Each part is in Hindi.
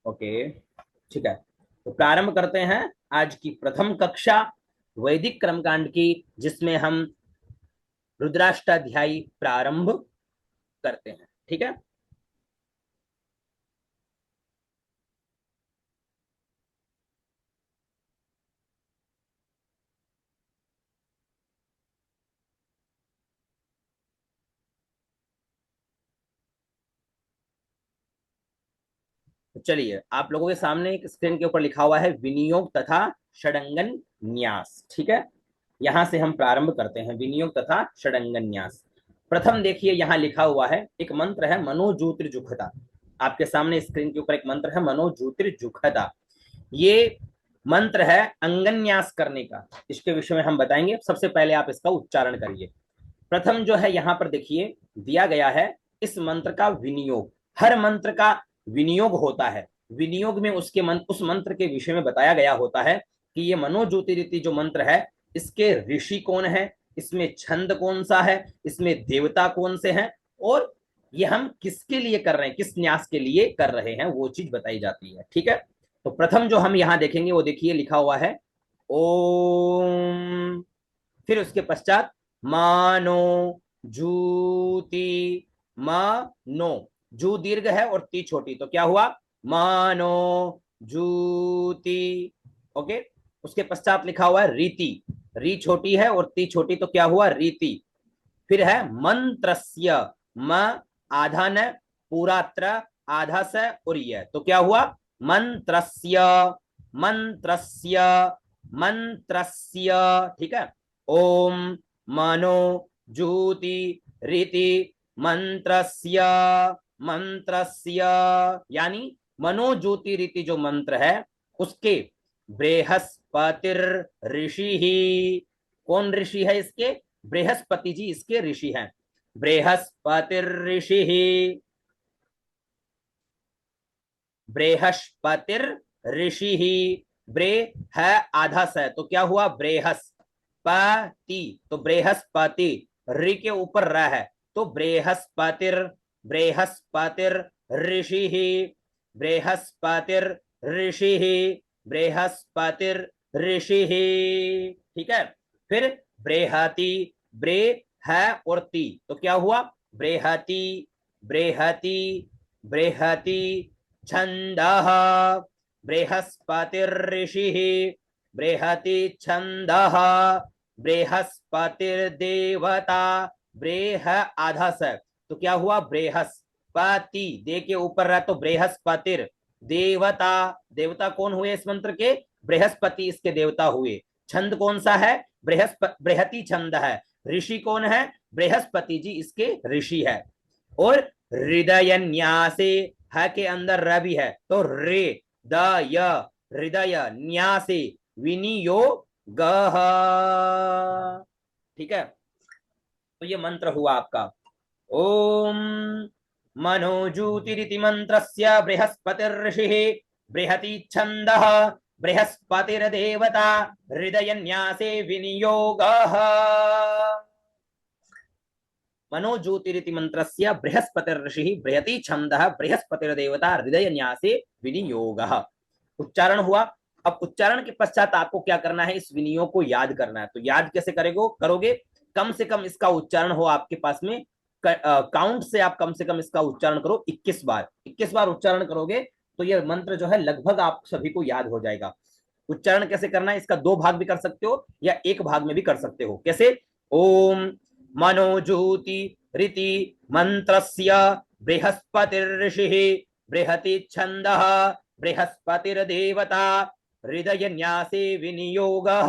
ओके, ठीक है। तो प्रारंभ करते हैं आज की प्रथम कक्षा वैदिक कर्मकांड की, जिसमें हम रुद्राष्टाध्यायी प्रारंभ करते हैं। ठीक है। तो चलिए, आप लोगों के सामने एक स्क्रीन के ऊपर लिखा हुआ है विनियोग तथा षडंगन न्यास। ठीक है, यहां से हम प्रारंभ करते हैं, विनियोग तथा षडंगन न्यास। प्रथम देखिए, यहां लिखा हुआ है एक मंत्र है मनोज्योतिर्जुखता। आपके सामने स्क्रीन के ऊपर एक मंत्र है मनोज्योतिर्जुखता। ये मंत्र है अंगन्यास करने का। इसके विषय में हम बताएंगे। सबसे पहले आप इसका उच्चारण करिए। प्रथम जो है यहां पर देखिए दिया गया है इस मंत्र का विनियोग। हर मंत्र का विनियोग होता है। विनियोग में उसके उस मंत्र के विषय में बताया गया होता है कि ये मनोज्योतिरिति जो मंत्र है, इसके ऋषि कौन है, इसमें छंद कौन सा है, इसमें देवता कौन से हैं, और ये हम किसके लिए कर रहे हैं, किस न्यास के लिए कर रहे हैं, वो चीज बताई जाती है। ठीक है। तो प्रथम जो हम यहां देखेंगे वो देखिए लिखा हुआ है ओम, फिर उसके पश्चात मानो जूती, मानो, जू दीर्घ है और ती छोटी, तो क्या हुआ मानो जूती। ओके। उसके पश्चात लिखा हुआ है रीति, री छोटी है और ती छोटी, तो क्या हुआ रीति। फिर है मंत्रस्य, म आधा न, पूरा त्र, आधा स और ये, तो क्या हुआ मंत्रस्य, मंत्रस्य, मंत्रस्य। ठीक है। ओम मनो जूति रीति मंत्रस्य, मंत्रस्य, यानी मनो ज्योति रीति जो मंत्र है उसके बृहस्पतिर ऋषि ही, कौन ऋषि है इसके, बृहस्पति जी इसके ऋषि हैं। बृहस्पतिर ऋषि ही, बृहस्पतिर ऋषि ही, ब्रे है आधा स, तो क्या हुआ बृहस्पति, तो बृहस्पति, रि के ऊपर र है, तो बृहस्पतिर, बृहस्पतिर ऋषि ही, बृहस्पतिर ऋषि ही, बृहस्पतिर ऋषि ही। ठीक है। फिर बृहति, ब्रे है और ती, तो क्या हुआ बृहति, बृहति, बृहति, छंदः, बृहस्पतिर्ऋषिः, बृहति छंदः, बृहस्पतिर्देवता, बृह आधा स, तो क्या हुआ बृहस्पति, दे के ऊपर रहा तो बृहस्पतिर, देवता, देवता कौन हुए इस मंत्र के, बृहस्पति इसके देवता हुए। छंद कौन सा है, बृहति छंद है। ऋषि कौन है, बृहस्पति जी इसके ऋषि है। और हृदय न्यासे, ह के अंदर र भी है, तो रे द य, हृदय न्यासे विनियोग। ठीक है। तो ये मंत्र हुआ आपका ओम मनोजूतिरिति मंत्रस्य बृहस्पतिर्षिः, बृहति छंदः, बृहस्पतिर्देवता, हृदय न्यासे विनियोगः। मनोज्योतिरिति मंत्रस्य बृहस्पतिर्षिः, बृहति छंदः, बृहस्पतिर्देवता, हृदय न्यासे विनियोगः। उच्चारण हुआ। अब उच्चारण के पश्चात आपको क्या करना है, इस विनियोग को याद करना है। तो याद कैसे करोगे, कम से कम इसका उच्चारण हो आपके पास में, काउंट से आप कम से कम इसका उच्चारण करो 21 बार। 21 बार उच्चारण करोगे तो यह मंत्र जो है लगभग आप सभी को याद हो जाएगा। उच्चारण कैसे करना है, इसका दो भाग भी कर सकते हो या एक भाग में भी कर सकते हो। कैसे, ओम मनोजूति रीति मंत्रस्य बृहस्पतिर्षिः, बृहति छंदः, बृहस्पतिर्देवता, हृदय न्यासे विनियोगः।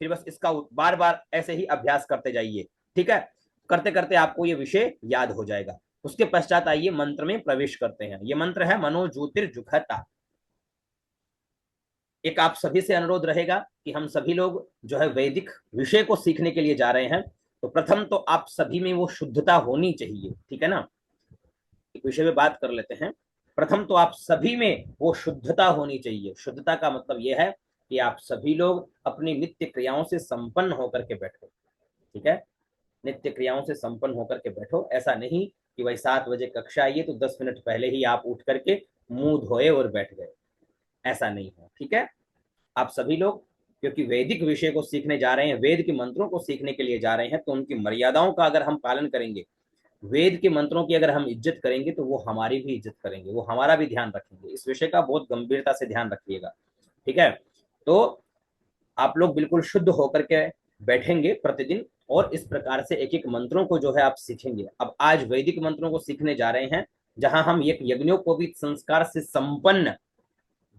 फिर बस इसका बार बार ऐसे ही अभ्यास करते जाइए। ठीक है। करते करते आपको ये विषय याद हो जाएगा। उसके पश्चात आइए मंत्र में प्रवेश करते हैं। ये मंत्र है मनोज्योतिर्जुखता। एक आप सभी से अनुरोध रहेगा कि हम सभी लोग जो है वैदिक विषय को सीखने के लिए जा रहे हैं, तो प्रथम तो आप सभी में वो शुद्धता होनी चाहिए। ठीक है ना। एक विषय में बात कर लेते हैं। प्रथम तो आप सभी में वो शुद्धता होनी चाहिए। शुद्धता का मतलब यह है कि आप सभी लोग अपनी नित्य क्रियाओं से संपन्न होकर के बैठो। ठीक है। नित्य क्रियाओं से संपन्न होकर के बैठो। ऐसा नहीं कि भाई 7 बजे कक्षा आइए तो 10 मिनट पहले ही आप उठ करके मुंह धोए और बैठ गए, ऐसा नहीं है। ठीक है, आप सभी लोग क्योंकि वैदिक विषय को सीखने जा रहे हैं, वेद के मंत्रों को सीखने के लिए जा रहे हैं, तो उनकी मर्यादाओं का अगर हम पालन करेंगे, वेद के मंत्रों की अगर हम इज्जत करेंगे, तो वो हमारी भी इज्जत करेंगे, वो हमारा भी ध्यान रखेंगे। इस विषय का बहुत गंभीरता से ध्यान रखिएगा। ठीक है, तो आप लोग बिल्कुल शुद्ध होकर के बैठेंगे प्रतिदिन, और इस प्रकार से एक एक मंत्रों को जो है आप सीखेंगे। अब आज वैदिक मंत्रों को सीखने जा रहे हैं, जहां हम एक यज्ञोपवीत संस्कार से संपन्न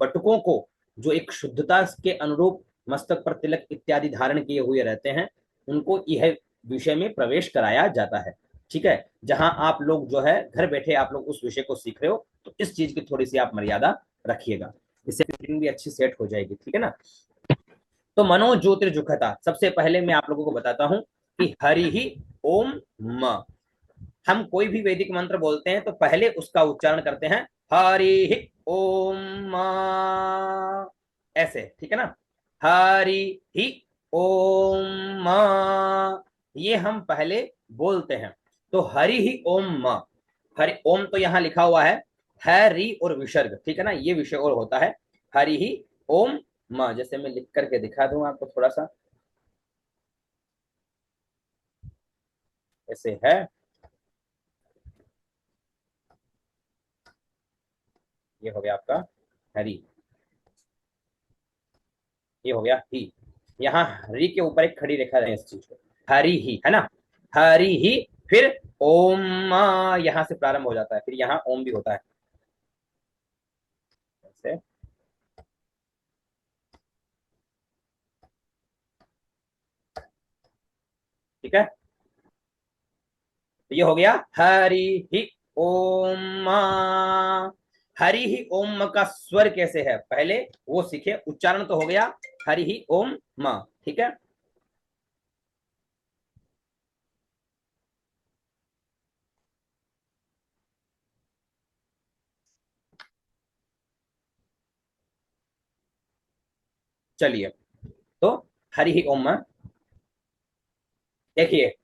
बटुकों को, जो एक शुद्धता के अनुरूप मस्तक पर तिलक इत्यादि धारण किए हुए रहते हैं, उनको यह विषय में प्रवेश कराया जाता है। ठीक है, जहां आप लोग जो है घर बैठे आप लोग उस विषय को सीख रहे हो, तो इस चीज की थोड़ी सी आप मर्यादा रखिएगा, इससे मीटिंग भी अच्छी सेट हो जाएगी। ठीक है ना, तो मनो ज्योतिर्जुखता, सबसे पहले मैं आप लोगों को बताता हूं कि हरि ही ओम म। हम कोई भी वैदिक मंत्र बोलते हैं तो पहले उसका उच्चारण करते हैं हरि ही ओम म, ऐसे। ठीक है ना, हरि ही ओम म, ये हम पहले बोलते हैं। तो हरि ही ओम म, हरि ओम तो यहां लिखा हुआ है री और विसर्ग। ठीक है ना, ये विषय और होता है हरि ही ओम म। जैसे मैं लिख करके दिखा दूं आपको थोड़ा सा, ऐसे है, ये हो गया आपका हरि, ये हो गया ही। यहाँ हरि के ऊपर एक खड़ी रेखा है, इस चीज को हरि ही, है ना, हरि ही, फिर ओम यहाँ से प्रारंभ हो जाता है, फिर यहाँ ओम भी होता है ऐसे। ठीक है, तो ये हो गया हरि ही ओम। हरि ही ओम का स्वर कैसे है पहले वो सीखे, उच्चारण तो हो गया हरि ही ओम म। ठीक है, चलिए, तो हरि ही ओम म, देखिए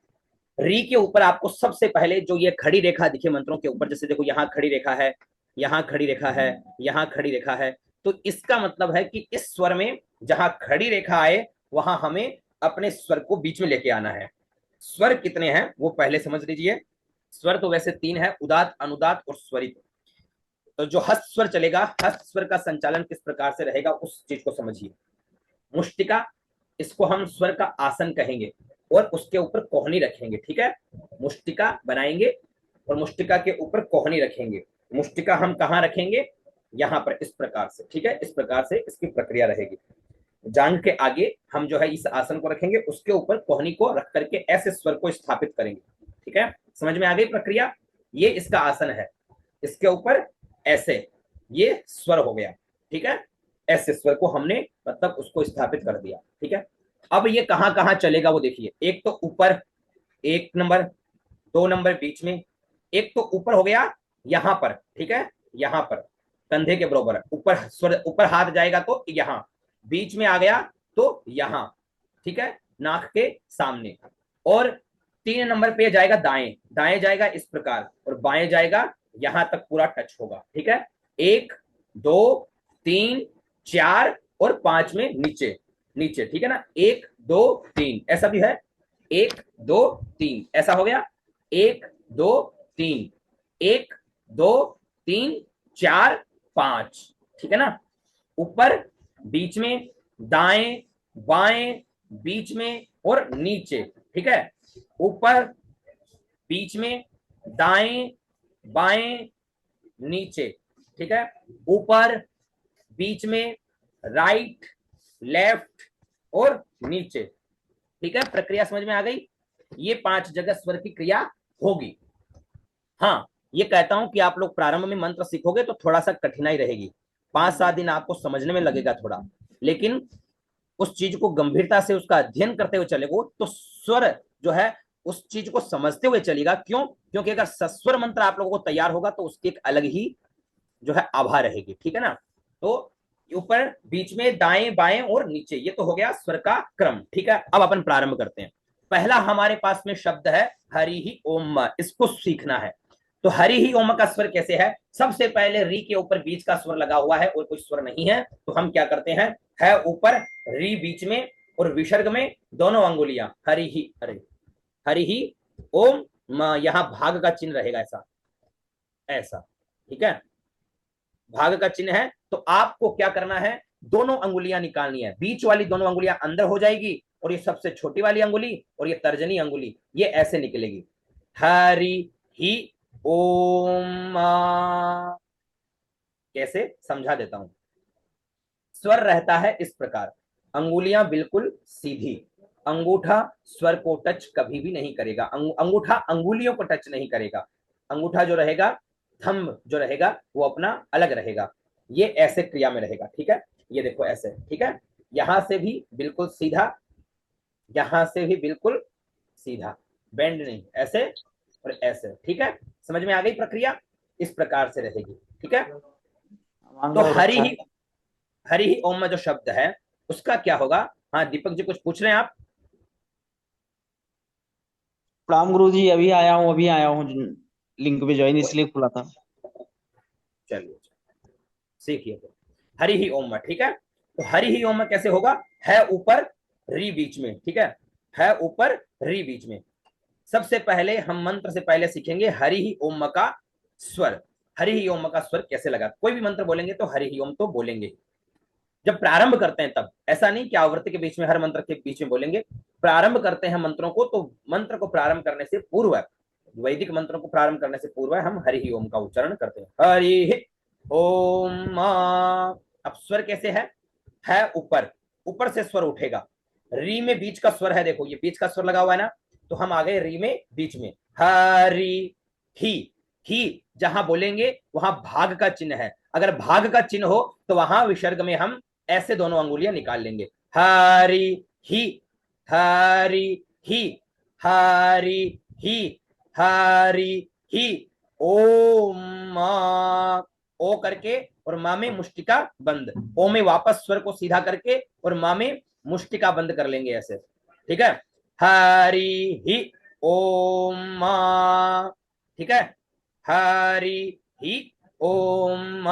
री के ऊपर आपको सबसे पहले जो ये खड़ी रेखा दिखे मंत्रों के ऊपर, जैसे देखो यहाँ खड़ी रेखा है, यहाँ खड़ी रेखा है, यहाँ खड़ी रेखा है, तो इसका मतलब है कि इस स्वर में जहां खड़ी रेखा आए वहां हमें अपने स्वर को बीच में लेके आना है। स्वर कितने हैं वो पहले समझ लीजिए। स्वर तो वैसे तीन है, उदात, अनुदात और स्वरित। तो जो हस्त स्वर चलेगा, हस्त स्वर का संचालन किस प्रकार से रहेगा उस चीज को समझिए। मुष्टिका, इसको हम स्वर का आसन कहेंगे, और उसके ऊपर कोहनी रखेंगे। ठीक है, मुष्टिका बनाएंगे और मुष्टिका के ऊपर कोहनी रखेंगे। मुष्टिका हम कहाँ रखेंगे, यहाँ पर, इस प्रकार से। ठीक है, इस प्रकार से इसकी प्रक्रिया रहेगी। जांग के आगे हम जो है इस आसन को रखेंगे, उसके ऊपर कोहनी को रख करके ऐसे स्वर को स्थापित करेंगे। ठीक है, समझ में आ गई प्रक्रिया। ये इसका आसन है, इसके ऊपर ऐसे ये स्वर हो गया। ठीक है, ऐसे स्वर को हमने मतलब उसको स्थापित कर दिया। ठीक है, अब ये कहां कहां चलेगा वो देखिए। एक तो ऊपर, एक नंबर, दो नंबर बीच में। एक तो ऊपर हो गया यहां पर, ठीक है, यहां पर कंधे के बराबर ऊपर स्वर, ऊपर हाथ जाएगा तो यहां, बीच में आ गया तो यहां। ठीक है, नाक के सामने। और तीन नंबर पे जाएगा दाएं, दाएं जाएगा इस प्रकार, और बाएं जाएगा यहां तक पूरा टच होगा। ठीक है, एक, दो, तीन, चार और पांच में नीचे, नीचे। ठीक है ना, एक, दो, तीन, ऐसा भी है, एक, दो, तीन, ऐसा हो गया, एक, दो, तीन, एक, दो, तीन, चार, पांच। ठीक है ना, ऊपर, बीच में, दाएं, बाएं, बीच में और नीचे। ठीक है, ऊपर, बीच में, दाएं, बाएं, नीचे। ठीक है, ऊपर, बीच में, राइट, लेफ्ट और नीचे। ठीक है, प्रक्रिया समझ में आ गई। ये पांच जगह स्वर की क्रिया होगी। हाँ, ये कहता हूं कि आप लोग प्रारंभ में मंत्र सीखोगे तो थोड़ा सा कठिनाई रहेगी, 5-7 दिन आपको समझने में लगेगा थोड़ा, लेकिन उस चीज को गंभीरता से उसका अध्ययन करते हुए चलेगो तो स्वर जो है उस चीज को समझते हुए चलेगा। क्यों? क्योंकि अगर सस्वर मंत्र आप लोगों को तैयार होगा तो उसकी एक अलग ही जो है आभा रहेगी। ठीक है ना, तो ऊपर, बीच में, दाएं, बाएं और नीचे, ये तो हो गया स्वर का क्रम। ठीक है, अब अपन प्रारंभ करते हैं। पहला हमारे पास में शब्द है हरि ही ओम, इसको सीखना है। तो हरि ही ओम का स्वर कैसे है? सबसे पहले री के ऊपर बीच का स्वर लगा हुआ है और कोई स्वर नहीं है, तो हम क्या करते हैं, है ऊपर, री बीच में और विसर्ग में दोनों अंगुलियां, हरि ही, अरे हरि ही ओम, यहां भाग का चिन्ह रहेगा, ऐसा ऐसा, ठीक है, भाग का चिन्ह है। तो आपको क्या करना है, दोनों अंगुलियां निकालनी है, बीच वाली दोनों अंगुलियां अंदर हो जाएगी और ये सबसे छोटी वाली अंगुली और ये तर्जनी अंगुली ये ऐसे निकलेगी, हरि ही ओम। कैसे समझा देता हूं, स्वर रहता है इस प्रकार, अंगुलियां बिल्कुल सीधी, अंगूठा स्वर को टच कभी भी नहीं करेगा, अंगूठा अंगुलियों को टच नहीं करेगा, अंगूठा जो रहेगा, थंब जो रहेगा वो अपना अलग रहेगा, ये ऐसे क्रिया में रहेगा, ठीक है, ये देखो ऐसे, ठीक है, यहां से भी बिल्कुल सीधा, यहां से भी बिल्कुल सीधा, बेंड नहीं, ऐसे और ऐसे, ठीक है, समझ में आ गई प्रक्रिया, इस प्रकार से रहेगी, ठीक है। तो हरि ही ओम में जो शब्द है उसका क्या होगा? हाँ दीपक जी कुछ पूछ रहे हैं आप? प्रणाम गुरु जी, अभी आया हूँ लिंक पे ज्वाइन इसलिए खुला था। चलिए सीखिए, तो हरि ही ओम में, ठीक है, तो हरि ही ओम में कैसे होगा, है ऊपर, री बीच में, ठीक है ऊपर, री बीच में। सबसे पहले हम मंत्र से पहले सीखेंगे हरि ही ओम का स्वर, हरि ही ओम का स्वर कैसे लगा, कोई भी मंत्र बोलेंगे तो हरि ही ओम तो बोलेंगे, जब प्रारंभ करते हैं तब, ऐसा नहीं कि आवृत्ति के बीच में हर मंत्र के बीच में बोलेंगे, प्रारंभ करते हैं मंत्रों को तो मंत्र को प्रारंभ करने से पूर्व, वैदिक मंत्रों को प्रारंभ करने से पूर्व हम हरि ही ओम का उच्चारण करते हैं, हरि ओम। अब स्वर कैसे है ऊपर, ऊपर से स्वर उठेगा, री में बीच का स्वर है, देखो ये बीच का स्वर लगा हुआ है ना, तो हम आ गए री में बीच में, हरि ही जहां बोलेंगे वहां भाग का चिन्ह है, अगर भाग का चिन्ह हो तो वहां विसर्ग में हम ऐसे दोनों अंगुलियां निकाल लेंगे, हरि ही, हरि ही, हरि ही, हरि ही ओम, ओ करके और माँ में मुष्टिका बंद, ओ में वापस स्वर को सीधा करके और माँ में मुष्टिका बंद कर लेंगे ऐसे, ठीक है, हरि ही ओम, ठीक है, हरि ही ओम।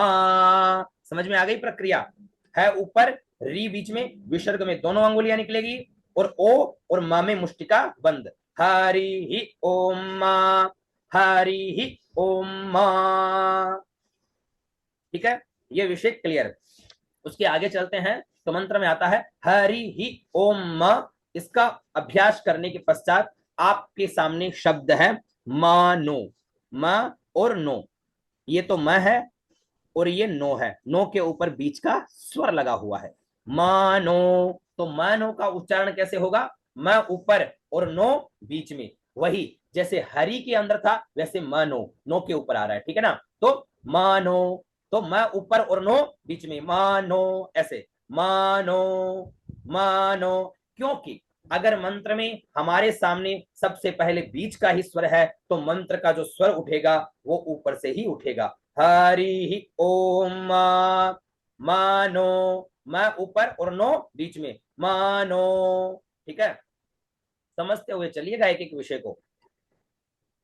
समझ में आ गई प्रक्रिया, है ऊपर, री बीच में, विसर्ग में दोनों अंगुलियां निकलेगी और ओ और मा में मुष्टिका बंद, हरि ही ओम, हरि ही ओम, ठीक है, ये विषय क्लियर। उसके आगे चलते हैं, तो मंत्र में आता है हरि ही ओम, इसका अभ्यास करने के पश्चात आपके सामने शब्द है मानो, म और नो, ये तो म है और ये नो है, नो के ऊपर बीच का स्वर लगा हुआ है, मानो, तो मानो का उच्चारण कैसे होगा, म ऊपर और नो बीच में, वही जैसे हरि के अंदर था वैसे मानो, नो के ऊपर आ रहा है, ठीक है ना, तो मानो, तो म ऊपर और नो बीच में, मानो ऐसे, मानो, मानो, क्योंकि अगर मंत्र में हमारे सामने सबसे पहले बीच का ही स्वर है तो मंत्र का जो स्वर उठेगा वो ऊपर से ही उठेगा, हरि ओम, मानो, मैं ऊपर और नो बीच में, मानो, ठीक है, समझते हुए चलिएगा एक एक विषय को,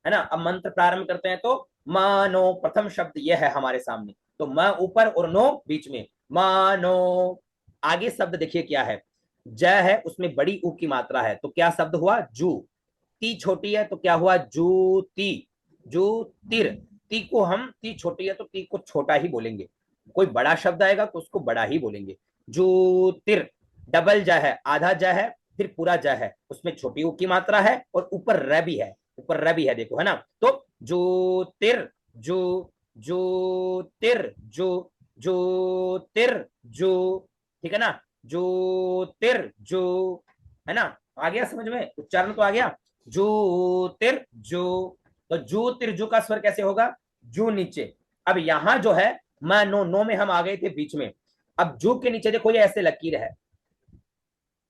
है ना। अब मंत्र प्रारंभ करते हैं तो मानो, प्रथम शब्द यह है हमारे सामने, तो मैं ऊपर और नो बीच में, मानो, आगे शब्द देखिए क्या है, ज है उसमें बड़ी ऊ की मात्रा है, तो क्या शब्द हुआ, जू, ती छोटी है तो क्या हुआ, जूती, जूतिर, ती को हम, ती छोटी है तो ती को छोटा ही बोलेंगे, कोई बड़ा शब्द आएगा तो उसको बड़ा ही बोलेंगे, जूतिर, डबल ज है, आधा ज है, फिर पूरा ज है, उसमें छोटी ऊ की मात्रा है और ऊपर र भी है, ऊपर र भी है, देखो है ना, तो ज्योतिर, जो, ज्योतिर, जो, ज्योतिर, जो, ठीक है ना, ज्योतिर, जो, है ना, आ गया समझ में, उच्चारण तो आ गया, ज्योतिर, जो, तो ज्योतिर जो का स्वर कैसे होगा, जू नीचे, अब यहां जो है मैं नो, नो में हम आ गए थे बीच में, अब जू के नीचे देखो ये ऐसे लकीर है,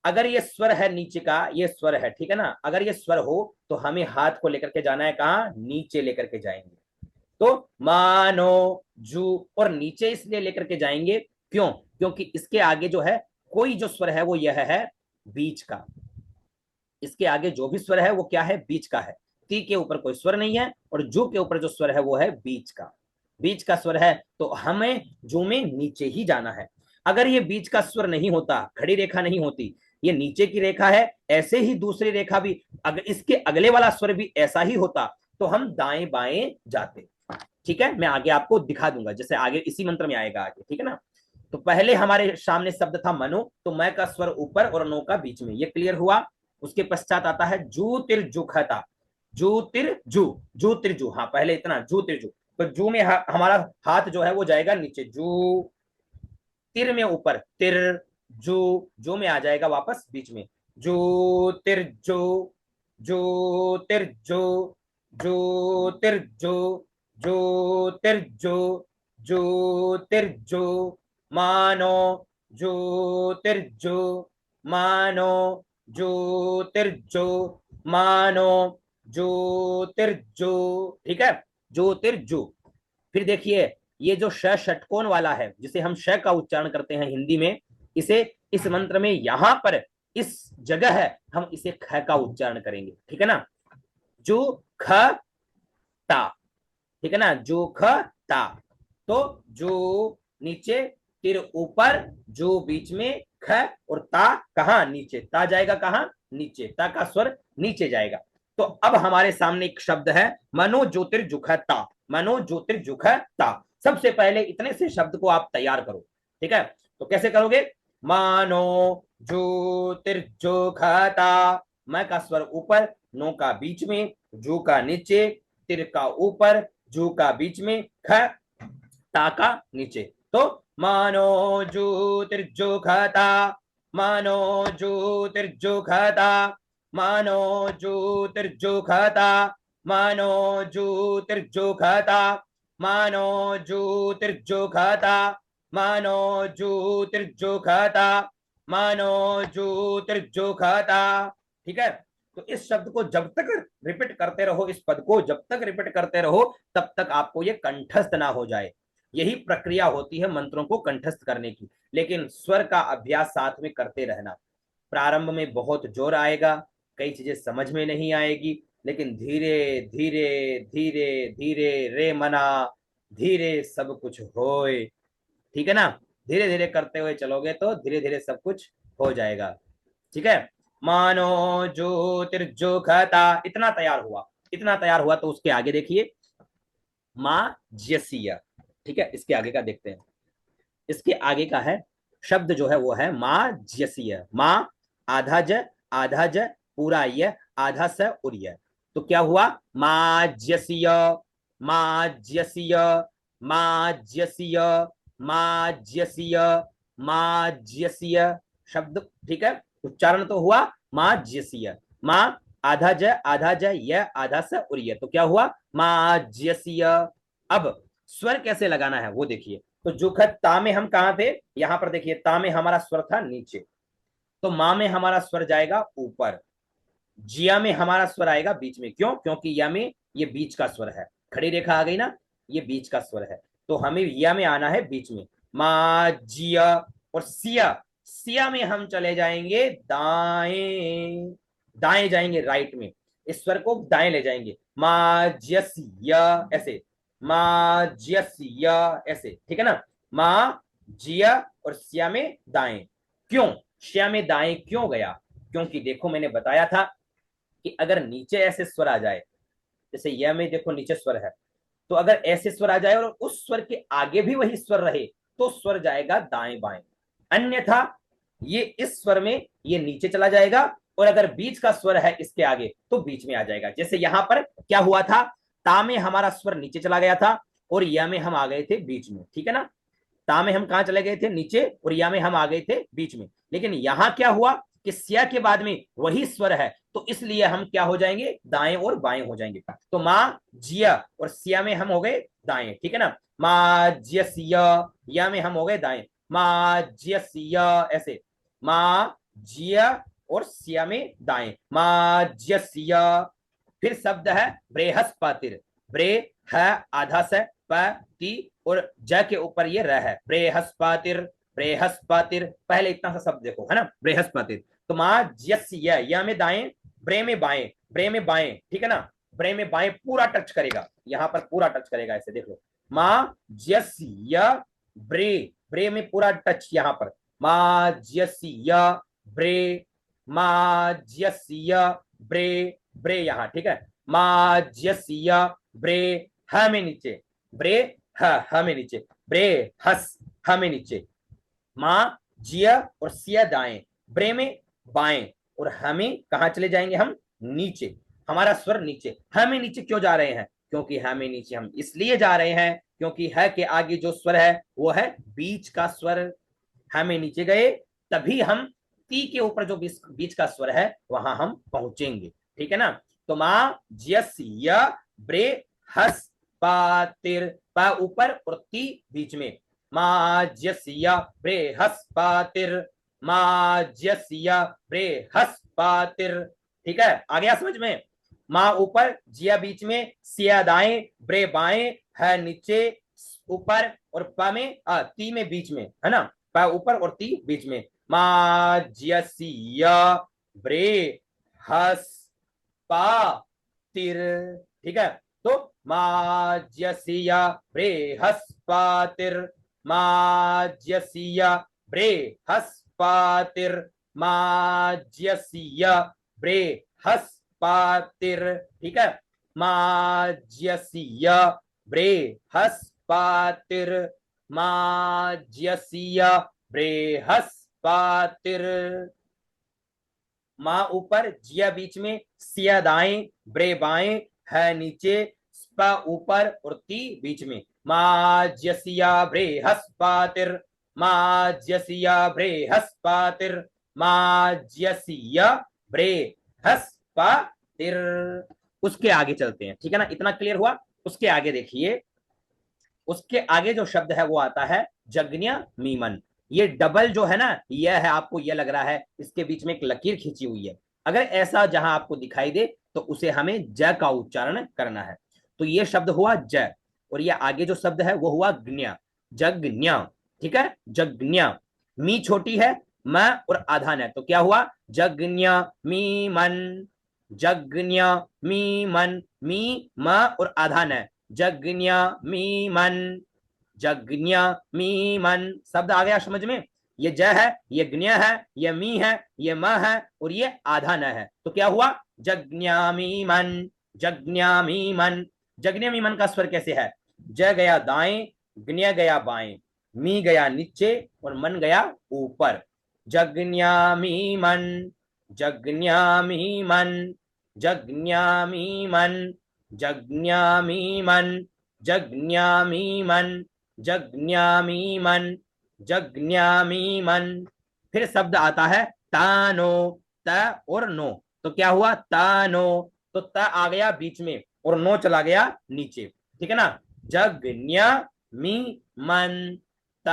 अगर ये स्वर है नीचे का, ये स्वर है, ठीक है ना, अगर ये स्वर हो तो हमें हाथ को लेकर के जाना है कहां, नीचे लेकर के जाएंगे, तो मानो, जू, और नीचे इसलिए लेकर के जाएंगे क्यों, क्योंकि इसके आगे जो है कोई जो स्वर है वो यह है बीच का, इसके आगे जो भी स्वर है वो क्या है, बीच का है, ती के ऊपर कोई स्वर नहीं है और जू के ऊपर जो स्वर है वो है बीच का स्वर है, तो हमें जू में नीचे ही जाना है। अगर ये बीच का स्वर नहीं होता, खड़ी रेखा नहीं होती, ये नीचे की रेखा है, ऐसे ही दूसरी रेखा भी, अगर इसके अगले वाला स्वर भी ऐसा ही होता तो हम दाएं बाएं जाते। ठीक है, मैं आगे आपको दिखा दूंगा, जैसे आगे इसी मंत्र में आएगा आगे, ठीक है ना। तो पहले हमारे सामने शब्द था मनु, तो मैं का स्वर ऊपर और नो का बीच में, ये क्लियर हुआ। उसके पश्चात आता है जू तिर जुखता, जू तिर जू, जू तिर जू, हाँ पहले इतना जू तिर जू, तो जू में हमारा हाथ जो है वो जाएगा नीचे, जू, तिर में ऊपर तिर, जू में आ जाएगा वापस बीच में, जू तिर जू, जू तिर जू, जू तिर जू, जू तिर जू, जू तिर जू, मानो, जू तिर जू, मानो, जू तिर जू, मानो, जू तिर जू। ठीक है, जू तिर जू। फिर देखिए, ये जो श षटकोण वाला है, जिसे हम श का उच्चारण करते हैं हिंदी में, इसे इस मंत्र में यहां पर इस जगह है हम इसे ख का उच्चारण करेंगे। ठीक है ना, जो ख ता, ठीक है ना, जो ख ता, तो जो नीचे, तिर ऊपर, जो बीच में, ख और ता कहां नीचे, ता जाएगा कहां नीचे, ता का स्वर नीचे जाएगा। तो अब हमारे सामने एक शब्द है मनो ज्योतिर्जुखता, मनो ज्योतिर्जुखता। सबसे पहले इतने से शब्द को आप तैयार करो। ठीक है, तो कैसे करोगे, मानो ज्योतिर्जुखता, मैं का स्वर ऊपर, नो का बीच में, जू का नीचे, तिर का ऊपर, जू का बीच में, ख ता का नीचे। तो मानो ज्योतिर्जुखता, मानो ज्योतिर्जुखता, मानो ज्योतिर्जुखता, मानो ज्योतिर्जुखता, मानो ज्योतिर्जुखता, मानो ज्योतिर्जुखता, मानो ज्योतिर्जुखता। ठीक है, तो इस शब्द को जब तक रिपीट करते रहो, इस पद को जब तक रिपीट करते रहो, तब तक आपको ये कंठस्थ ना हो जाए। यही प्रक्रिया होती है मंत्रों को कंठस्थ करने की, लेकिन स्वर का अभ्यास साथ में करते रहना। प्रारंभ में बहुत जोर आएगा, कई चीजें समझ में नहीं आएगी, लेकिन धीरे धीरे धीरे धीरे रे मना, धीरे सब कुछ होए। ठीक है ना, धीरे धीरे करते हुए चलोगे तो धीरे धीरे सब कुछ हो जाएगा। ठीक है, मानो ज्योतिर्जुखता, इतना तैयार हुआ, इतना तैयार हुआ। तो उसके आगे देखिए, माँ ज्यसीय। ठीक है, इसके आगे का देखते हैं। इसके आगे का है शब्द जो है वो है माँ ज्यसीय, माँ आधा ज पूरा य, आधा स उर्य। तो क्या हुआ, माँ ज्यसीय, माँ ज्यसीय, माँ ज्यसीय, माँ ज्यसीय, माँ ज्यसीय शब्द। ठीक है, उच्चारण तो हुआ माँ ज्यसीय, माँ आधा ज य, आधा स उर्य, तो क्या हुआ, माँ ज्यसीय। अब स्वर कैसे लगाना है वो देखिए। तो जुखत ता में हम कहां थे, यहां पर देखिए, ता में हमारा स्वर था नीचे, तो मां में हमारा स्वर जाएगा ऊपर, जिया में हमारा स्वर आएगा बीच में। क्यों, क्योंकि या में ये बीच का स्वर है, खड़ी रेखा आ गई ना, ये बीच का स्वर है, तो हमें या में आना है बीच में, मा जिया। और सिया, सिया में हम चले जाएंगे दाएं, दाएं जाएंगे राइट में, इस स्वर को दाएं ले जाएंगे, मा जिया ऐसे, मा जिया ऐसे। ठीक है ना, मा जिया और सिया में दाएं। क्यों श्या में दाएं क्यों गया, क्योंकि देखो मैंने बताया था कि अगर नीचे ऐसे स्वर आ जाए, जैसे यह में देखो नीचे स्वर है, तो अगर ऐसे स्वर आ जाए और उस स्वर के आगे भी वही स्वर रहे, तो स्वर जाएगा दाएं बाएं। अन्यथा ये इस स्वर में ये नीचे चला जाएगा, और अगर बीच का स्वर है इसके आगे तो बीच में आ जाएगा। जैसे यहां पर क्या हुआ था, ता में हमारा स्वर नीचे चला गया था और या में हम आ गए थे बीच में। ठीक है ना, ता में हम कहां चले गए थे, नीचे, और या में हम आ गए थे बीच में। लेकिन यहां क्या हुआ कि सिया के बाद में वही स्वर है, तो इसलिए हम क्या हो जाएंगे, दाएं और बाएं हो जाएंगे। तो माँ जिया और सिया में हम हो गए दाएं। ठीक है ना, माँ जिया सिया, या में हम हो गए दाएं, माँ जिया सिया ऐसे, माँ जिया और सिया में दाएं, माँ जिया सिया। फिर शब्द है बृहस्पतिर, ब्रे है आधा से, प ती और ज के ऊपर ये रह है, बृहस्पतिर, बृहस्पतिर। पहले इतना सा शब्द देखो, है ना, बृहस्पतिर। तो माँ जस्य, या में दाएं, ब्रे में बाएं, ब्रे में बाएं। ठीक है ना, ब्रे में बाएं पूरा टच करेगा, यहां पर पूरा टच करेगा, ऐसे देख लो, मा ज्यस्य ब्रे, ब्रे में पूरा टच यहां पर, मा ज्यस्य ब्रे, मा ज्यस्य ब्रे, ब्रे यहां, ठीक है, मा ज्यस्य ब्रे, ह में नीचे, ब्रे ह में नीचे, ब्रे हस, ह में नीचे, माँ जिया और सिया दाएं, ब्रे में बाएं, और हमें कहा चले जाएंगे हम, नीचे, हमारा स्वर नीचे, हमें नीचे क्यों जा रहे हैं, क्योंकि हमें नीचे हम इसलिए जा रहे हैं क्योंकि ह के आगे जो स्वर है वो है बीच का स्वर, हमें नीचे गए तभी हम ती के ऊपर जो बीच का स्वर है वहां हम पहुंचेंगे, ठीक है ना। तो माँ ज्यस्य ब्रे हस पातिर, पा ऊपर और ती बीच में, माज्यस्य बृहस्पतिर, माज्यस्य बृहस्पतिर, ठीक है, आ गया समझ में। माँ ऊपर, जिया बीच में, सिया दाएं, ब्रे बाएं, है नीचे ऊपर, और पा में ती में बीच में, है ना, पा ऊपर और ती बीच में, माज्यस्य बृहस्पतिर, ठीक है। तो माज्यस्य बृहस्पतिर, माज्यस्य बृहस्पतिर, माज्यस्य बृहस्पतिर, ठीक है, माज्यस्य बृहस्पतिर, माज्यस्य बृहस्पतिर, माँ ऊपर, जिया बीच में, सिया दाएं, ब्रे बाएं, है नीचे, स्पा ऊपर और ती बीच में, माज्यसिया बृहस्पतिर, माज्यसिया बृहस्पतिर, माज्यसिया बृहस्पतिर। उसके आगे चलते हैं, ठीक है ना, इतना क्लियर हुआ। उसके आगे देखिए, उसके आगे जो शब्द है वो आता है जज्ञ मीमन। ये डबल जो है ना, यह है, आपको यह लग रहा है इसके बीच में एक लकीर खींची हुई है, अगर ऐसा जहां आपको दिखाई दे तो उसे हमें ज का उच्चारण करना है। तो ये शब्द हुआ ज, और ये आगे जो शब्द है वो हुआ ज्ञ, जज्ञ, ठीक है, जज्ञ। मी छोटी है, म और आधान है, तो क्या हुआ, जज्ञ मी मन, जज्ञ मी मन, मी म और आधान है, जज्ञ मी मन, जज्ञ मी मन, शब्द आ गया समझ में। ये ज है, ये ज्ञ है, ये मी है, ये म है, और ये आधा न है, तो क्या हुआ, जज्ञामी मन, जज्ञामी मन। जज्ञामी मन का स्वर कैसे है, ज गया दाएं, ज्ञ गया बाएं, मी गया नीचे और मन गया ऊपर, जज्ञामी मन, जज्ञामी मन, जज्ञामी मन, जज्ञामी मन, जज्ञामी मन, जज्ञामी मन, जज्ञामी मन। फिर शब्द आता है तानो, त और नो, तो क्या हुआ, तानो, तो त आ गया बीच में और नो चला गया नीचे, ठीक है ना, जज्ञ मी मन, त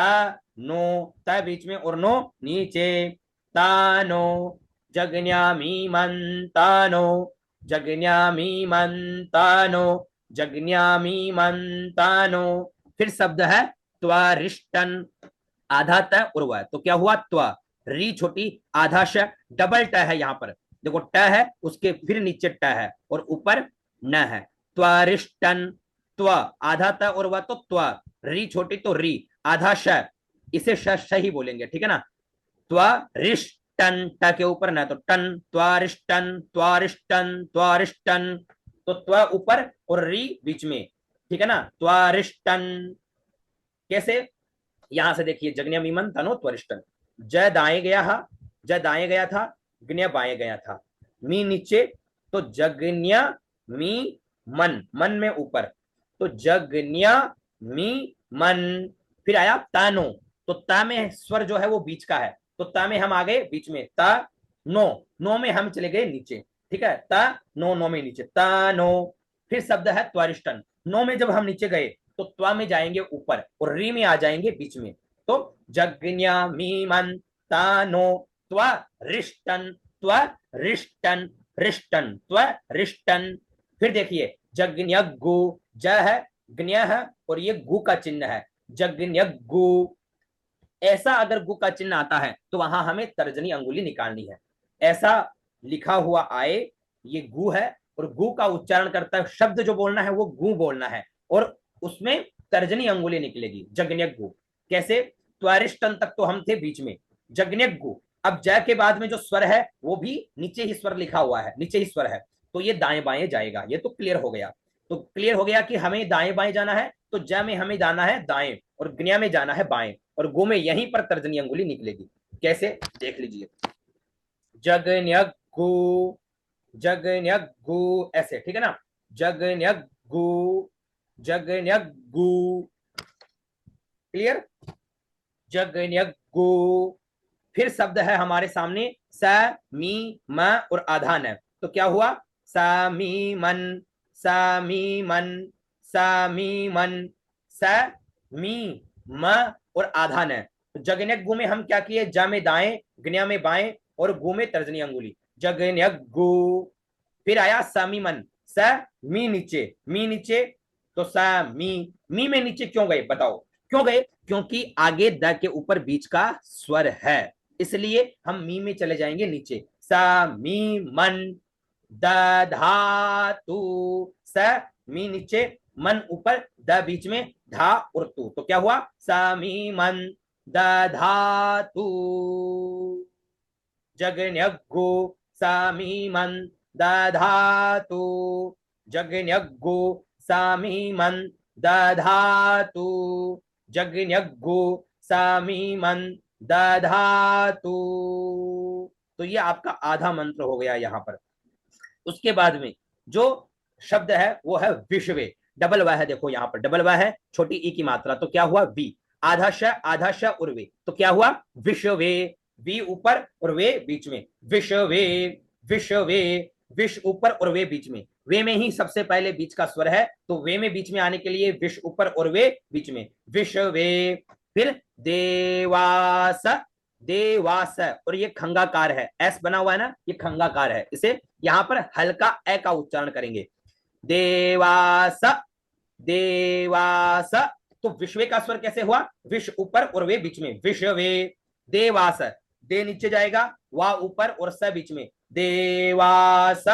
नो, त बीच में और नो नीचे, तानो, जज्ञामी मन, तानो, जज्ञामी मन, तानो, जज्ञामी मन, तानो। फिर शब्द है त्वरिष्टन, आधा त और वह, तो क्या हुआ, त्व, री छोटी, आधा श, डबल ट है यहाँ पर, देखो ट है, उसके फिर नीचे ट है और ऊपर न है, त्वरिष्टन, त्व आधा त और वह, तो त्व, री छोटी तो री, आधा श, इसे श ही बोलेंगे, ठीक है ना, त्वरिष्टन, ट के ऊपर न, तो टन, त्वरिष्टन, त्वरिष्टन, त्वरिष्टन, तो त्व ऊपर और री बीच में, ठीक है ना, त्वरिष्टन। कैसे, यहां से देखिए, जज्ञ मीमन तनो त्वरिष्टन, ज दाएं गया हा, ज दाएं गया था, ज्ञ बाएं गया था, मी नीचे, तो जज्ञ मी मन, मन में ऊपर, तो जज्ञ मी मन। फिर आया तानो, तो ता में स्वर जो है वो बीच का है, तो ता में हम आ गए बीच में, ता नो, नो में हम चले गए नीचे, ठीक है, ता नो, नो में नीचे, ता नो। फिर शब्द है त्वरिष्टन, नो में जब हम नीचे गए तो त्वा में जाएंगे ऊपर और री में आ जाएंगे बीच में, तो जज्ञ मी मन तानो त्वरिष्टन, त्वरिष्टन, रिष्टन, त्वरिष्टन। फिर देखिए, जज्ञ गु, ज है, ज्ञ है और ये गु का चिन्ह है, जज्ञ गु। ऐसा अगर गु का चिन्ह आता है तो वहां हमें तर्जनी अंगुली निकालनी है, ऐसा लिखा हुआ आए, ये गु है, और गु का उच्चारण करता है, शब्द जो बोलना है वो गु बोलना है, और उसमें तर्जनी अंगुली निकलेगी, जगन्यक गु। कैसे? त्वरिष्टन तक तो हम थे बीच में, जगन्यक गु। अब ज के बाद में जो स्वर है वो भी नीचे ही स्वर लिखा हुआ है, नीचे ही स्वर है, तो ये दाएं बाएं जाएगा। ये तो क्लियर हो गया। तो क्लियर हो गया कि हमें दाएं बाएं जाना है, तो ज में हमें जाना है दाएं और ज्ञ में जाना है बाएं, और गो में यहीं पर तर्जनी अंगुली निकलेगी। कैसे? देख लीजिए, जगन्यगु, जगन्यगु, ऐसे, ठीक है ना? जगन्यगु, जगन्यगु, क्लियर? जगन्यगु। फिर शब्द है हमारे सामने स मी म और आधा न, तो क्या हुआ? स मी मन, स मी मन, स मी मन, स मी म और आधा न। तो जगन्यक गु में हम क्या किए? ज में दाएं, ज्ञ में बाएं, और गु में तर्जनी अंगुली, जगन्यक गु। फिर आया समी मन, स मी नीचे, मी नीचे, तो स मी में नीचे क्यों गए बताओ? क्यों गए? क्योंकि आगे द के ऊपर बीच का स्वर है, इसलिए हम मी में चले जाएंगे नीचे। स मी मन, द धातु, स मी नीचे, मन ऊपर, द बीच में, धा और तू, तो क्या हुआ? स मी मन द धातु, जगन्यगु, स मी मन द धातु, जगन्यगु, स मी मन द धातु, जगन्यगु, स मी मन द धातु। तो ये आपका आधा मंत्र हो गया यहां पर। उसके बाद में जो शब्द है वो है विश्वे, डबल व है, देखो यहां पर डबल व है, छोटी ई की मात्रा, तो क्या हुआ? वी, आधा श उर्वे, तो क्या हुआ? विश्वे, वी ऊपर और वे बीच में, विश्वे, विश्वे, विश्व ऊपर और वे बीच में, वे में ही सबसे पहले बीच का स्वर है, तो वे में बीच में आने के लिए विश्व ऊपर और वे बीच में, विश्वे। फिर देवास, देवास, और ये खंगाकार है, एस बना हुआ है ना, ये खंगाकार है, इसे यहां पर हल्का ए का उच्चारण करेंगे, देवास, देवास। तो विश्वे का स्वर कैसे हुआ? विश्व ऊपर और वे बीच में, विश्वे, देवास, दे नीचे जाएगा, वा ऊपर और स बीच में, देवास।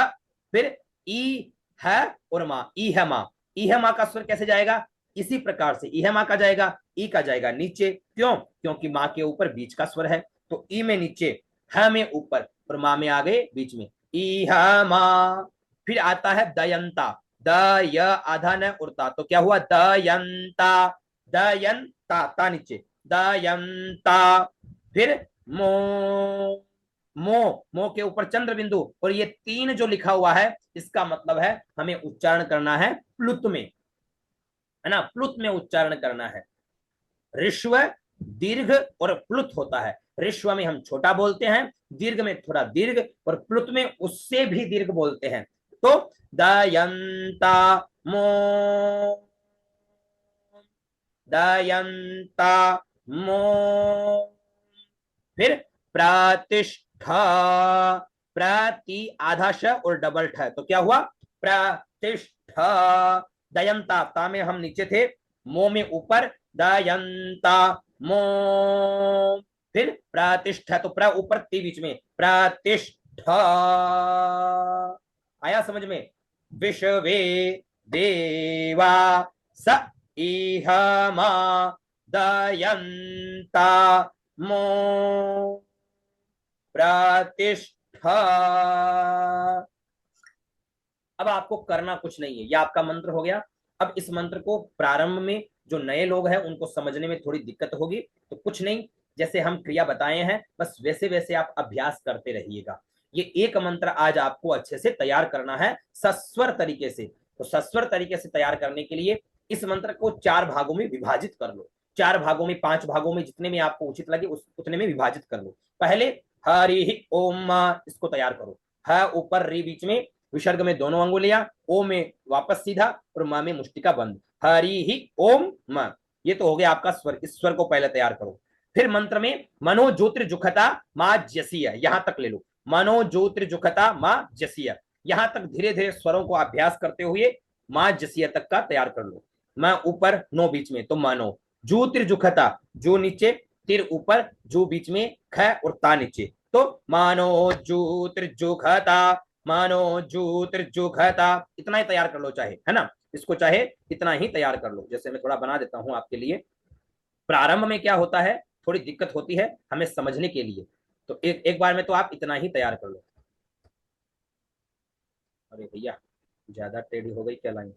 फिर ई है और मां, ई है मां, ई है मां का स्वर कैसे जाएगा? इसी प्रकार से ई है मां का जाएगा, ई का जाएगा नीचे, क्यों? क्योंकि मां के ऊपर बीच का स्वर है, तो ई में नीचे, ह में ऊपर और मां में आगे बीच में, ई है मां। फिर आता है दयंता, द य आधा न उड़ता, तो क्या हुआ? दयंता, दयंता, ता नीचे, दयंता। फिर मो, मो के ऊपर चंद्र बिंदु, और ये तीन जो लिखा हुआ है इसका मतलब है हमें उच्चारण करना है प्लुत में, है ना? प्लुत में उच्चारण करना है। ऋष्व दीर्घ और प्लुत होता है, ऋष्व में हम छोटा बोलते हैं, दीर्घ में थोड़ा दीर्घ, और प्लुत में उससे भी दीर्घ बोलते हैं। तो दयंता मो, दयंता मो। फिर प्रतिष्ठा, प्रति आधा श और डबल ठ, तो क्या हुआ? प्रतिष्ठा, दयंता, ता में हम नीचे थे, मो में ऊपर, दयंता मो। फिर प्रतिष्ठा, तो प्र ऊपर, ती बीच में, प्रतिष्ठा। आया समझ में? विश्वे देवा स इह मा दयंता मो प्रतिष्ठा। अब आपको करना कुछ नहीं है, यह आपका मंत्र हो गया। अब इस मंत्र को प्रारंभ में जो नए लोग हैं उनको समझने में थोड़ी दिक्कत होगी, तो कुछ नहीं, जैसे हम क्रिया बताए हैं बस वैसे वैसे आप अभ्यास करते रहिएगा। ये एक मंत्र आज आपको अच्छे से तैयार करना है सस्वर तरीके से। तो सस्वर तरीके से तैयार करने के लिए इस मंत्र को 4 भागों में विभाजित कर लो, 4 भागों में, 5 भागों में, जितने में आपको उचित लगे उतने में विभाजित कर लो। पहले हरि ओम, इसको तैयार करो, ह ऊपर, री बीच में, विसर्ग में दोनों अंगुलियां, ओ में वापस सीधा और म में मुष्टिका बंद, हरि ही ओम म। ये तो हो गया आपका स्वर, इस स्वर को पहले तैयार करो। फिर मंत्र में मनो ज्योतिर्जुखता मां जसीय, यहां तक ले लो, मनो ज्योतिर्जुखता मां जसीय, यहां तक धीरे धीरे स्वरों को अभ्यास करते हुए मां जसीय तक का तैयार कर लो। मैं ऊपर, नो बीच में, तो मानो, ज्योतिर्जुखता, जो नीचे, तिर ऊपर, जो बीच में, ख और ता नीचे, तो मानो ज्योतिर्जुखता मानो जू त्रिजु खता, इतना ही तैयार कर लो चाहे, है ना, इसको चाहे इतना ही तैयार कर लो। जैसे मैं थोड़ा बना देता हूं आपके लिए। प्रारंभ में क्या होता है, थोड़ी दिक्कत होती है हमें समझने के लिए, तो एक एक बार में तो आप इतना ही तैयार कर लो। अरे भैया ज्यादा टेढ़ी हो गई क्या लाइन।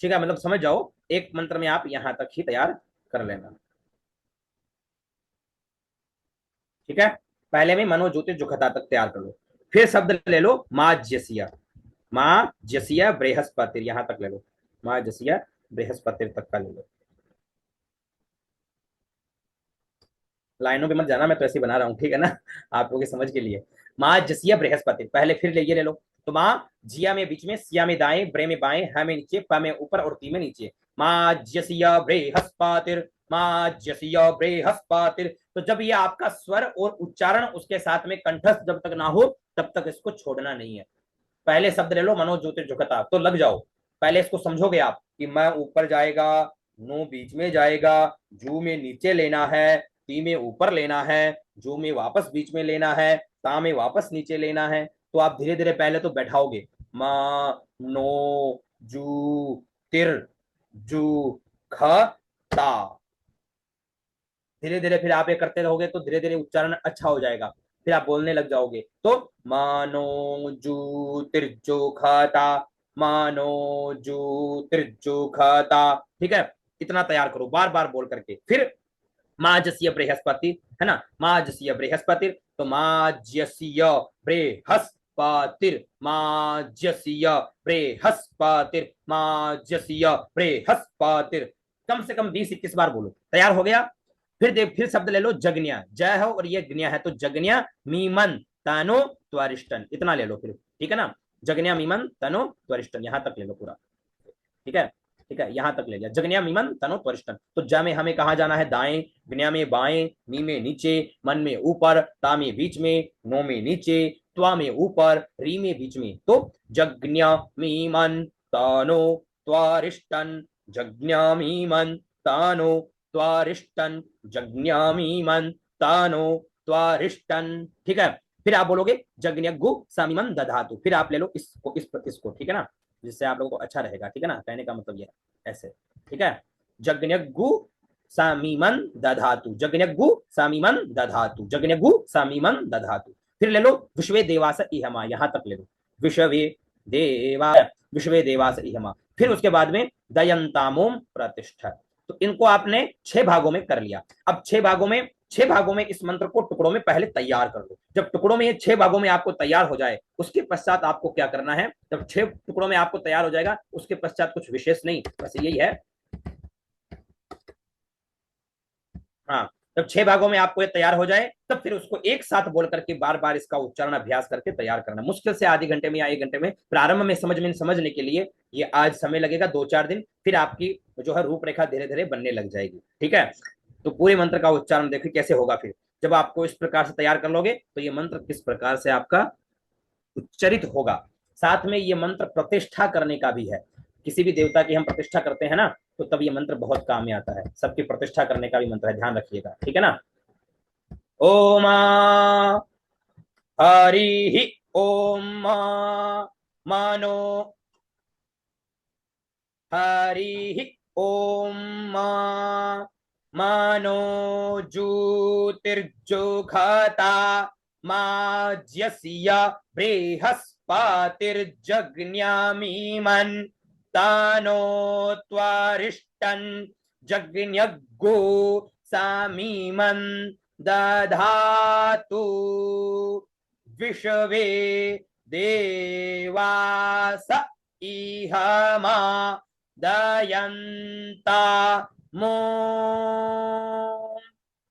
ठीक है, मतलब समझ जाओ, एक मंत्र में आप यहां तक ही तैयार कर लेना। ठीक है, पहले में मनो ज्योति जुखता तक तैयार कर लो। फिर शब्द ले लो माँ जसिया, माँ जसिया बृहस्पति, यहां तक ले लो, माँ जसिया बृहस्पति तक का ले लो। लाइनों पे मत जाना, मैं तो ऐसे ही बना रहा हूँ, ठीक है ना, आप लोगों की समझ के लिए। माँ जसिया बृहस्पति, पहले फिर ले ये ले लो। तो माँ जिया में बीच में, सिया में दाएं, ब्रे में बाएं, ह में नीचे, प में ऊपर और ती में नीचे। माँ जसिया बृहस्पतिर, माँ जसिया बृहस्पतिर। तो जब ये आपका स्वर और उच्चारण उसके साथ में कंठस्थ जब तक ना हो तब तक इसको छोड़ना नहीं है। पहले शब्द ले लो मनो ज्योतिर्जुकता, तो लग जाओ। पहले इसको समझोगे आप कि मैं ऊपर जाएगा, नो बीच में जाएगा, जू में नीचे लेना है, ती में ऊपर लेना है, जू में वापस बीच में लेना है, ता में वापस नीचे लेना है। तो आप धीरे धीरे पहले तो बैठाओगे, मा नो जू तिर जू ख ता। धीरे धीरे फिर आप ये करते रहोगे तो धीरे धीरे उच्चारण अच्छा हो जाएगा, फिर आप बोलने लग जाओगे। तो मानो जू तिरजु खाता, मानो जू तिरजु खाता। ठीक है, इतना तैयार करो बार बार बोल करके। फिर माजस्य बृहस्पति, है ना, माजस्य बृहस्पति। तो माजस्य बृहस्पतिर, माजस्य बृहस्पतिर, माजस्य बृहस्पतिर। कम से कम 20-21 बार बोलो, तैयार हो गया। फिर देख, फिर शब्द ले लो जगन्या, जय है और ये ज्ञा है, तो जगन्या मीमन तनो त्वरिष्टन, इतना ले लो फिर, ठीक है ना। जगन्या मीमन तनो त्वरिष्टन, यहां तक ले लो पूरा। ठीक है, ठीक है, यहां तक ले लिया। जगन्या मीमन तनो त्वरिष्टन। तो ज में हमें कहा जाना है दाएं, ज्ञा में बाएं, नी में नीचे, मन में ऊपर, ता में बीच में, नो में नीचे, त्वा में ऊपर, री में बीच में। तो जज्ञा मीमन तनो त्वरिष्टन, जज्ञा मीमन तानो त्वरिष्टन, जज्ञा मीमन तानो त्वरिष्टन। ठीक है, फिर आप बोलोगे जज्ञगु समीमन दधातु, फिर आप ले लो इसको, ठीक है ना, जिससे आप लोगों को अच्छा रहेगा। ठीक है ना, कहने का मतलब ये ऐसे। ठीक है, जज्ञगु सामीमन दधातु, जज्ञगु सामीमन दधातु, जज्ञगु सामीमन दधातु। फिर ले लो विश्वे देवास इहमा, यहां तक ले लो, विश्वे देवा, विश्वे देवास इहमा। फिर उसके बाद में दयंतामोम प्रतिष्ठा। तो इनको आपने 6 भागों में कर लिया। अब 6 भागों में इस मंत्र को टुकड़ों में पहले तैयार कर लो। जब टुकड़ों में ये 6 भागों में आपको तैयार हो जाए, उसके पश्चात आपको क्या करना है, जब 6 टुकड़ों में आपको तैयार हो जाएगा उसके पश्चात कुछ विशेष नहीं, बस यही है। हाँ, जब 6 भागों में आपको ये तैयार हो जाए तब फिर उसको एक साथ बोल करके बार बार इसका उच्चारण अभ्यास करके तैयार करना। मुश्किल से आधे घंटे में या 1 घंटे में, प्रारंभ में समझने के लिए ये आज समय लगेगा 2-4 दिन, फिर आपकी जो है रूपरेखा धीरे धीरे बनने लग जाएगी। ठीक है, तो पूरे मंत्र का उच्चारण देखिए कैसे होगा। फिर जब आपको इस प्रकार से तैयार कर लोगे तो ये मंत्र किस प्रकार से आपका उच्चरित होगा। साथ में ये मंत्र प्रतिष्ठा करने का भी है। किसी भी देवता की हम प्रतिष्ठा करते हैं ना, तो तब ये मंत्र बहुत काम में आता है। सबकी प्रतिष्ठा करने का भी मंत्र है, ध्यान रखिएगा। ठीक है ना। ओम हरि ओम मानो हरि ओम मानो ज्योतिर्जुखता माज्यस्य बृहस्पतिर्जज्ञामीमन् तानो त्वरिष्टन् जज्ञगो सामीमन् दधातु विश्वे देवास इहमा दयन्ता मो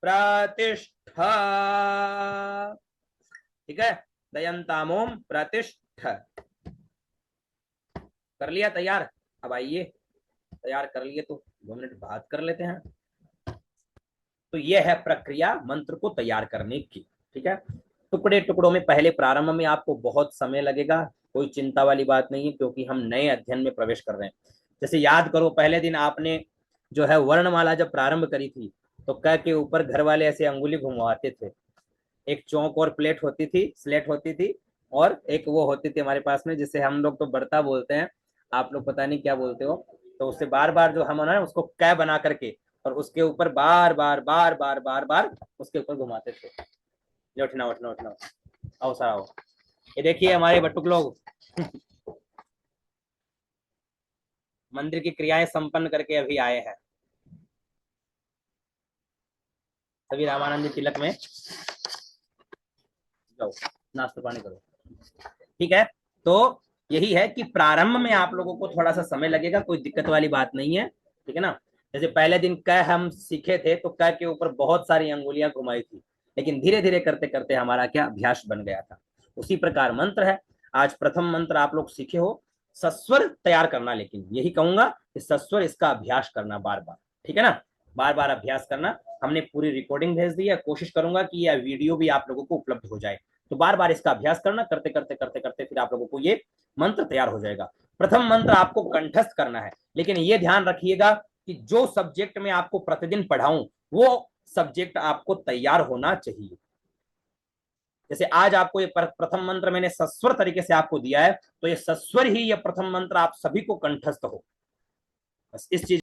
प्रतिष्ठा। ठीक है, दयंतामोम प्रतिष्ठा कर लिया तैयार। अब आइए, तैयार कर लिए तो 2 मिनट बात कर लेते हैं। तो यह है प्रक्रिया मंत्र को तैयार करने की। ठीक है, टुकड़े टुकड़ों में पहले प्रारंभ में आपको बहुत समय लगेगा, कोई चिंता वाली बात नहीं है, क्योंकि हम नए अध्ययन में प्रवेश कर रहे हैं। जैसे याद करो पहले दिन आपने जो है वर्णमाला जब प्रारंभ करी थी तो क के ऊपर घर वाले ऐसे अंगुली घुमाते थे, एक चौक और प्लेट होती थी, स्लेट होती थी, और एक वो होती थी हमारे पास में जिसे हम लोग तो बर्ता बोलते हैं, आप लोग पता नहीं क्या बोलते हो। तो उससे बार बार जो हम ना उसको कै बना करके और उसके ऊपर बार बार बार बार बार बार उसके ऊपर घुमाते थे। जो उठना उठना उठना, आओ सर आओ। ये देखिए हमारे बटुक लोग मंदिर की क्रियाएं संपन्न करके अभी आए हैं, सभी रामानंद तिलक में। जाओ नाश्ता पानी करो, ठीक है। तो यही है कि प्रारंभ में आप लोगों को थोड़ा सा समय लगेगा, कोई दिक्कत वाली बात नहीं है, ठीक है ना। जैसे पहले दिन क हम सीखे थे तो क के ऊपर बहुत सारी अंगुलियां घुमाई थी, लेकिन धीरे धीरे करते करते हमारा क्या अभ्यास बन गया था। उसी प्रकार मंत्र है, आज प्रथम मंत्र आप लोग सीखे हो, सस्वर तैयार करना, लेकिन यही कहूंगा कि सस्वर इसका अभ्यास करना बार बार, ठीक है ना, बार बार अभ्यास करना। हमने पूरी रिकॉर्डिंग भेज दी है, कोशिश करूंगा कि यह वीडियो भी आप लोगों को उपलब्ध हो जाए, तो बार बार इसका अभ्यास करना, करते करते करते करते फिर आप लोगों को ये मंत्र तैयार हो जाएगा। प्रथम मंत्र आपको कंठस्थ करना है, लेकिन ये ध्यान रखिएगा कि जो सब्जेक्ट में आपको प्रतिदिन पढ़ाऊं वो सब्जेक्ट आपको तैयार होना चाहिए। जैसे आज आपको ये प्रथम मंत्र मैंने सस्वर तरीके से आपको दिया है, तो ये सस्वर ही ये प्रथम मंत्र आप सभी को कंठस्थ हो, बस इस चीज